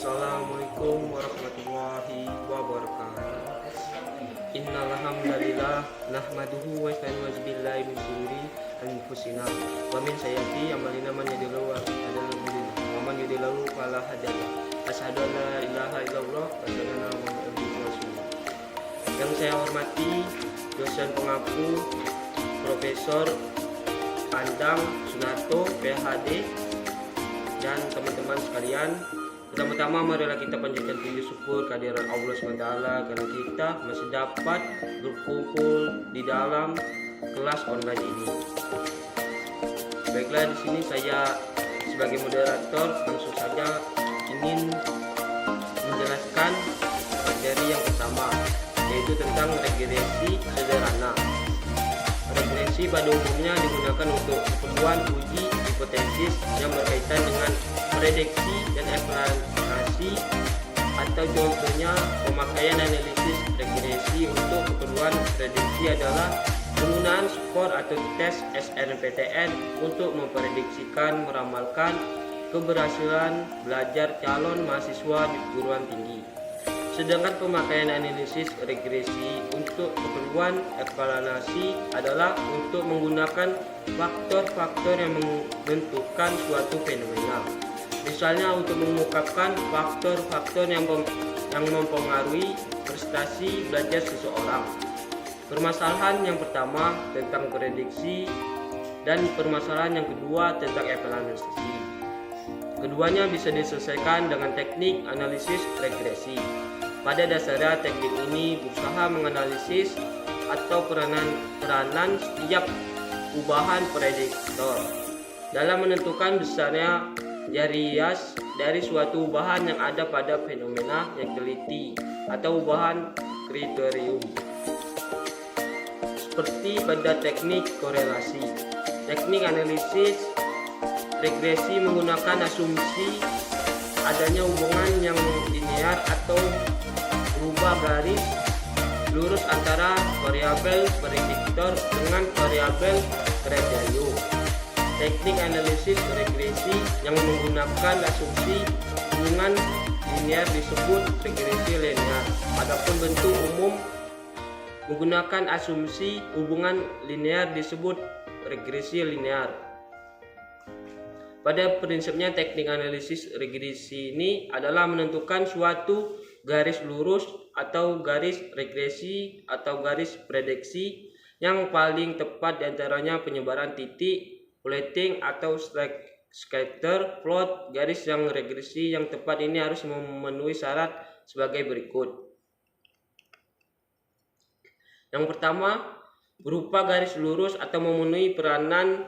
Assalamualaikum warahmatullahi wabarakatuh. Innal hamdalillah nahmaduhu wa nasta'inu billahi min shururi anfusina wa min sayyiati a'malina man yahdihillahu wa man yudhlil fala hadiya lahu. Asyhadu an la ilaha illallah wa asyhadu anna Muhammadan rasulullah. Yang saya hormati dosen pengaku Profesor Andang Sunarto PhD dan teman-teman sekalian. Pertama-tama marilah kita panjatkan puji syukur kehadiran Allah SWT karena kita masih dapat berkumpul di dalam kelas online ini. Baiklah, di sini saya sebagai moderator langsung saja ingin menjelaskan materi yang pertama, yaitu tentang regresi sederhana. Regresi pada umumnya digunakan untuk keperluan uji hipotesis yang berkaitan dengan prediksi dan evaluasi, atau contohnya pemakaian analisis regresi untuk keperluan prediksi adalah penggunaan skor atau tes SNMPTN untuk memprediksikan meramalkan keberhasilan belajar calon mahasiswa di perguruan tinggi. Sedangkan pemakaian analisis regresi untuk keperluan evaluasi adalah untuk menggunakan faktor-faktor yang menentukan suatu fenomena. Misalnya untuk mengungkapkan faktor-faktor yang mempengaruhi prestasi belajar seseorang. Permasalahan yang pertama tentang prediksi dan permasalahan yang kedua tentang evaluasi. Keduanya bisa diselesaikan dengan teknik analisis regresi. Pada dasarnya teknik ini berusaha menganalisis atau peranan setiap ubahan prediktor dalam menentukan besarnya bias dari suatu ubahan yang ada pada fenomena yang teliti atau ubahan kriterium. Seperti pada teknik korelasi, teknik analisis regresi menggunakan asumsi adanya hubungan yang linear atau berubah garis lurus antara variabel prediktor dengan variabel kriterium. Teknik analisis regresi yang menggunakan asumsi hubungan linear disebut regresi linear. Adapun bentuk umum menggunakan asumsi hubungan linear disebut regresi linear. Pada prinsipnya teknik analisis regresi ini adalah menentukan suatu garis lurus atau garis regresi atau garis prediksi yang paling tepat diantaranya penyebaran titik, plotting atau scatter plot. Garis yang regresi yang tepat ini harus memenuhi syarat sebagai berikut. Yang pertama, berupa garis lurus atau memenuhi peranan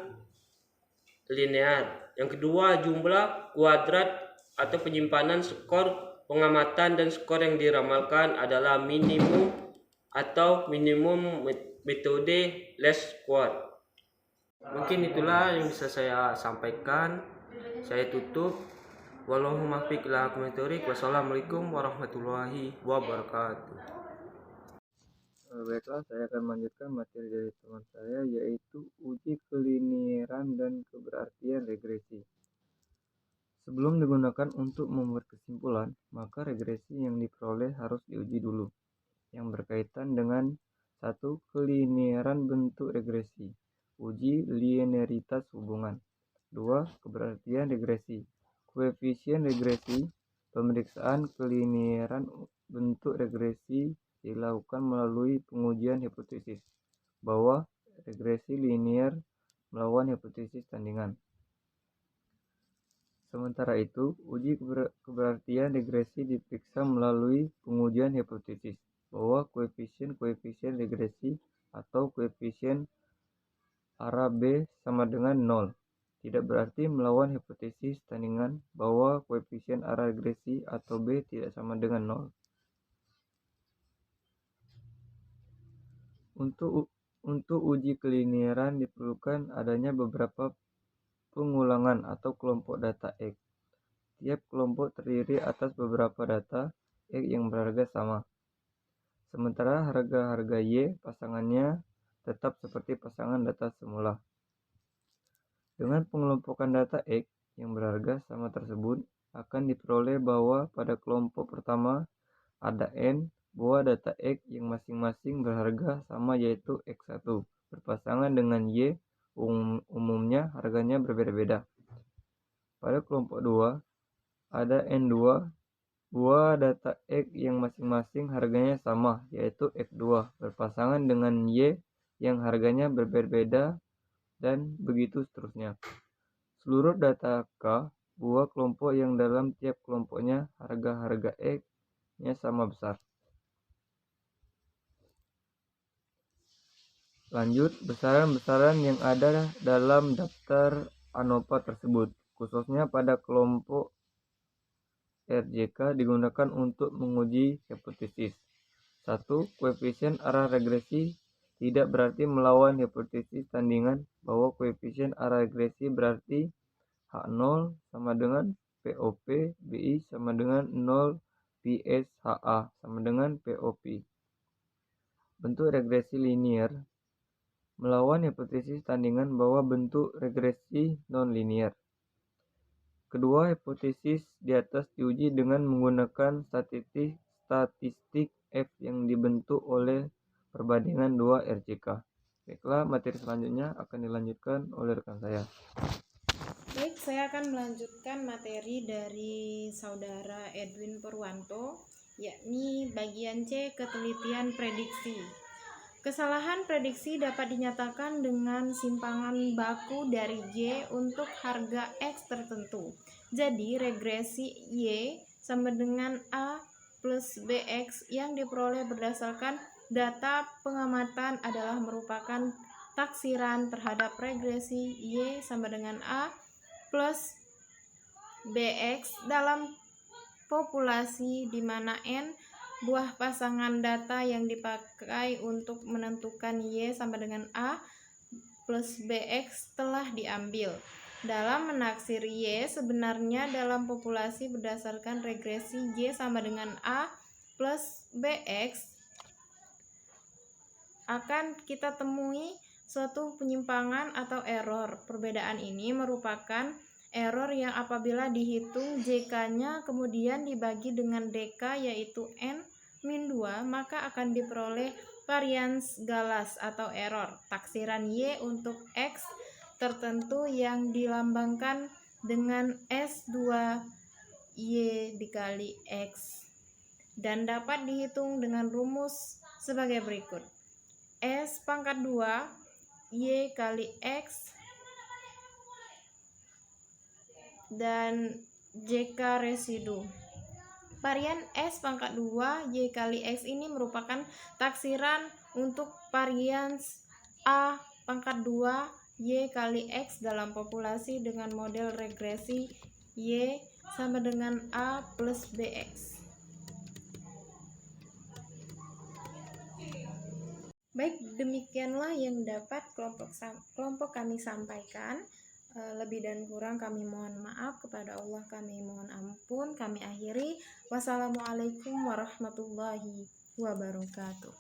linear. Yang kedua, jumlah kuadrat atau penyimpanan skor pengamatan dan skor yang diramalkan adalah minimum atau minimum metode least square. Mungkin itulah yang bisa saya sampaikan. Saya tutup. Wallahu muwaffiq ila aqwamit thoriq. Wassalamualaikum warahmatullahi wabarakatuh. Baiklah, saya akan melanjutkan materi dari teman saya, yaitu uji kelinieran dan keberartian regresi. Sebelum digunakan untuk membuat kesimpulan, maka regresi yang diperoleh harus diuji dulu, yang berkaitan dengan 1. Kelinieran bentuk regresi. Uji linearitas hubungan. 2. Keberartian regresi. Koefisien regresi. Pemeriksaan kelinieran bentuk regresi dilakukan melalui pengujian hipotesis bahwa regresi linear melawan hipotesis tandingan. Sementara itu, uji keberartian regresi diperiksa melalui pengujian hipotesis bahwa koefisien regresi atau koefisien arah B sama dengan 0. Tidak berarti melawan hipotesis tandingan bahwa koefisien arah regresi atau B tidak sama dengan 0. Untuk uji kelinieran diperlukan adanya beberapa pengulangan atau kelompok data X. Tiap kelompok terdiri atas beberapa data X yang berharga sama. Sementara harga-harga Y pasangannya tetap seperti pasangan data semula. Dengan pengelompokan data X yang berharga sama tersebut, akan diperoleh bahwa pada kelompok pertama ada n buah data X yang masing-masing berharga sama, yaitu X1 berpasangan dengan Y, umumnya harganya berbeda-beda. Pada kelompok 2 ada n2 buah data X yang masing-masing harganya sama, yaitu X2 berpasangan dengan Y yang harganya berbeda-beda, dan begitu seterusnya. Seluruh data K buah kelompok yang dalam tiap kelompoknya harga-harga X-nya sama besar. Lanjut, besaran-besaran yang ada dalam daftar ANOVA tersebut, khususnya pada kelompok RJK, digunakan untuk menguji hipotesis. 1. Koefisien arah regresi tidak berarti melawan hipotesis tandingan bahwa koefisien arah regresi berarti H0 sama dengan POP, BI sama dengan 0, PS, HA sama dengan POP. Bentuk regresi linear melawan hipotesis tandingan bahwa bentuk regresi non-linear. Kedua hipotesis di atas diuji dengan menggunakan statistik F yang dibentuk oleh perbandingan 2 RJK. Baiklah, materi selanjutnya akan dilanjutkan oleh rekan saya. Baik, saya akan melanjutkan materi dari saudara Edwin Purwanto, yakni bagian C, ketelitian prediksi. Kesalahan prediksi dapat dinyatakan dengan simpangan baku dari Y untuk harga X tertentu. Jadi, regresi Y sama dengan A plus BX yang diperoleh berdasarkan data pengamatan adalah merupakan taksiran terhadap regresi Y sama dengan A plus BX dalam populasi di mana N buah pasangan data yang dipakai untuk menentukan Y sama dengan A plus BX telah diambil. Dalam menaksir Y sebenarnya dalam populasi berdasarkan regresi Y sama dengan A plus BX akan kita temui suatu penyimpangan atau error. Perbedaan ini merupakan error yang apabila dihitung JK-nya kemudian dibagi dengan DK yaitu N-2, maka akan diperoleh varians galas atau error taksiran Y untuk X tertentu yang dilambangkan dengan S2Y dikali X dan dapat dihitung dengan rumus sebagai berikut. S pangkat 2 Y kali X dan JK residu. Varian S pangkat 2 Y kali X ini merupakan taksiran untuk varians A pangkat 2 Y kali X dalam populasi dengan model regresi Y sama dengan A plus BX. Baik, demikianlah yang dapat kelompok kami sampaikan. Lebih dan kurang kami mohon maaf, kepada Allah kami mohon ampun. Kami akhiri. Wassalamualaikum warahmatullahi wabarakatuh.